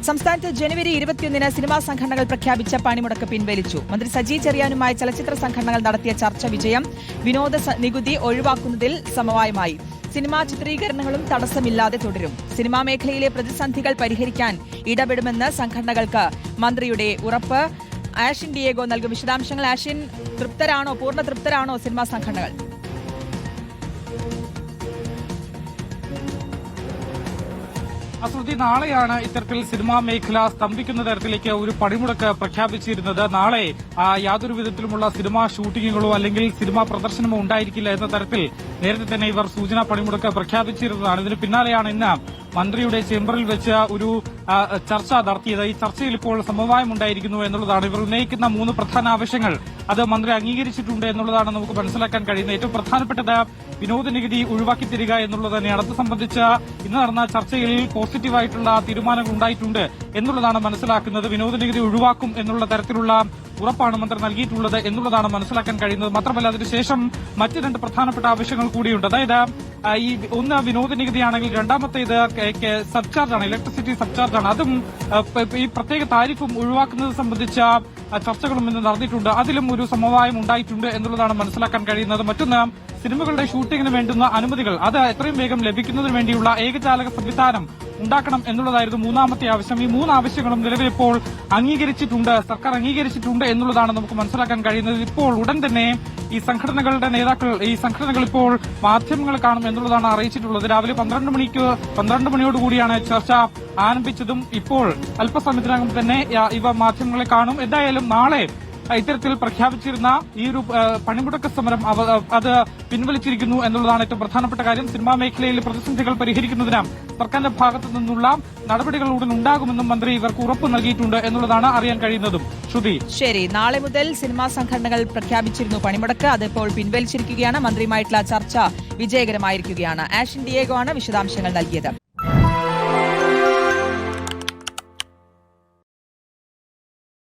സംസ്ഥാനത്ത് ജനുവരി 21-ന് സിനിമാ സംഘടനകൾ പ്രഖ്യാപിച്ച പണിമുടക്ക് പിൻവലിച്ചു. മന്ത്രി സജി ചെറിയാനുമായി ചലച്ചിത്ര സംഘടനകൾ നടത്തിയ ചർച്ച വിജയം. വിനോദ നികുതി ഒഴിവാക്കുന്നതിൽ സമവായമായി. സിനിമാ ചിത്രീകരണങ്ങളും തടസ്സമില്ലാതെ തുടരും. സിനിമാ മേഖലയിലെ പ്രതിസന്ധികൾ പരിഹരിക്കാൻ ഇടപെടുമെന്ന് സംഘടനകൾക്ക് മന്ത്രിയുടെ ഉറപ്പ്. ആഷിൻ ഡിയേഗോ നൽകും വിശദാംശങ്ങൾ. ആഷിൻ, പൂർണ്ണ തൃപ്തരാണോ സിനിമാ സംഘടനകൾ? അശ്രുതി, നാളെയാണ് ഇത്തരത്തിൽ സിനിമാ മേഖല സ്തംഭിക്കുന്ന തരത്തിലേക്ക് ഒരു പണിമുടക്ക് പ്രഖ്യാപിച്ചിരുന്നത്. നാളെ യാതൊരു വിധത്തിലുമുള്ള സിനിമാ ഷൂട്ടിങ്ങുകളോ അല്ലെങ്കിൽ സിനിമാ പ്രദർശനമോ ഉണ്ടായിരിക്കില്ല എന്ന തരത്തിൽ നേരത്തെ തന്നെ ഇവർ സൂചനാ പണിമുടക്ക് പ്രഖ്യാപിച്ചിരുന്നതാണ്. ഇതിന് പിന്നാലെയാണ് ഇന്ന് മന്ത്രിയുടെ ചേംബറിൽ വെച്ച് ഒരു ചർച്ച നടത്തിയത്. ഈ ചർച്ചയിൽ ഇപ്പോൾ സമവായമുണ്ടായിരിക്കുന്നു എന്നുള്ളതാണ്. ഇവർ ഉന്നയിക്കുന്ന 3 പ്രധാന ആവശ്യങ്ങൾ അത് മന്ത്രി അംഗീകരിച്ചിട്ടുണ്ട് എന്നുള്ളതാണ് നമുക്ക് മനസ്സിലാക്കാൻ കഴിയുന്നത്. ഏറ്റവും പ്രധാനപ്പെട്ടത് വിനോദ നികുതി ഒഴിവാക്കി തരിക എന്നുള്ളത് തന്നെയാണ്. അത് സംബന്ധിച്ച് ഇന്ന് നടന്ന ചർച്ചയിൽ പോസിറ്റീവായിട്ടുള്ള തീരുമാനങ്ങൾ ഉണ്ടായിട്ടുണ്ട് എന്നുള്ളതാണ് മനസ്സിലാക്കുന്നത്. വിനോദ നികുതി ഒഴിവാക്കും എന്നുള്ള തരത്തിലുള്ള ഉറപ്പാണ് മന്ത്രി നൽകിയിട്ടുള്ളത് എന്നുള്ളതാണ് മനസ്സിലാക്കാൻ കഴിയുന്നത്. മാത്രമല്ല അതിനുശേഷം മറ്റ് 2 പ്രധാനപ്പെട്ട ആവശ്യങ്ങൾ കൂടിയുണ്ട്. അതായത് ഈ ഒന്ന് വിനോദ നികുതിയാണെങ്കിൽ രണ്ടാമത്തേത് സബ്ചാർജാണ്, ഇലക്ട്രിസിറ്റി സബ്ചാർജാണ്. അതും ഈ പ്രത്യേക താരിഫും ഒഴിവാക്കുന്നത് സംബന്ധിച്ച ചർച്ചകളും ഇന്ന് നടന്നിട്ടുണ്ട്. അതിലും ഒരു സമവായം ഉണ്ടായിട്ടുണ്ട് എന്നുള്ളതാണ് മനസ്സിലാക്കാൻ കഴിയുന്നത്. മറ്റൊന്ന് സിനിമകളുടെ ഷൂട്ടിങ്ങിന് വേണ്ടുന്ന അനുമതികൾ അത് എത്രയും വേഗം ലഭിക്കുന്നതിന് വേണ്ടിയുള്ള ഏകജാലക സംവിധാനം ഉണ്ടാക്കണം എന്നുള്ളതായിരുന്നു 3ാമത്തെ ആവശ്യം. ഈ 3 ആവശ്യങ്ങളും നിലവിലിപ്പോൾ അംഗീകരിച്ചിട്ടുണ്ട്, സർക്കാർ അംഗീകരിച്ചിട്ടുണ്ട് എന്നുള്ളതാണ് നമുക്ക് മനസ്സിലാക്കാൻ കഴിയുന്നത്. ഇപ്പോൾ ഉടൻ തന്നെ ഈ സംഘടനകളുടെ നേതാക്കൾ ഈ സംഘടനകൾ ഇപ്പോൾ മാധ്യമങ്ങളെ കാണും എന്നുള്ളതാണ് അറിയിച്ചിട്ടുള്ളത്. രാവിലെ 12 മണിയോടുകൂടിയാണ് ചർച്ച ആരംഭിച്ചതും ഇപ്പോൾ അല്പസമയത്തിനകം തന്നെ ഇവ മാധ്യമങ്ങളെ കാണും. എന്തായാലും നാളെ ഇത്തരത്തിൽ പ്രഖ്യാപിച്ചിരുന്ന ഈ ഒരു പണിമുടക്ക് സമരം അത് പിൻവലിച്ചിരിക്കുന്നു എന്നുള്ളതാണ് ഏറ്റവും പ്രധാനപ്പെട്ട കാര്യം. സിനിമാ മേഖലയിലെ പ്രതിസന്ധികൾ പരിഹരിക്കുന്നതിന് സർക്കാരിന്റെ ഭാഗത്തു നിന്നുള്ള നടപടികൾ ഉടൻ ഉണ്ടാകുമെന്നും മന്ത്രി ഇവർക്ക് ഉറപ്പ് നൽകിയിട്ടുണ്ട് എന്നുള്ളതാണ് അറിയാൻ കഴിയുന്നതും. ശ്രുതി, ശരി. നാളെ മുതൽ സിനിമാ സംഘടനകൾ പ്രഖ്യാപിച്ചിരുന്നു പണിമുടക്ക്, അതിപ്പോൾ പിൻവലിച്ചിരിക്കുകയാണ്. മന്ത്രിയുമായിട്ടുള്ള ചർച്ച വിജയകരമായിരിക്കുകയാണ്. ആഷിൻ ഡിയേഗോ ആണ് വിശദാംശങ്ങൾ നൽകിയത്.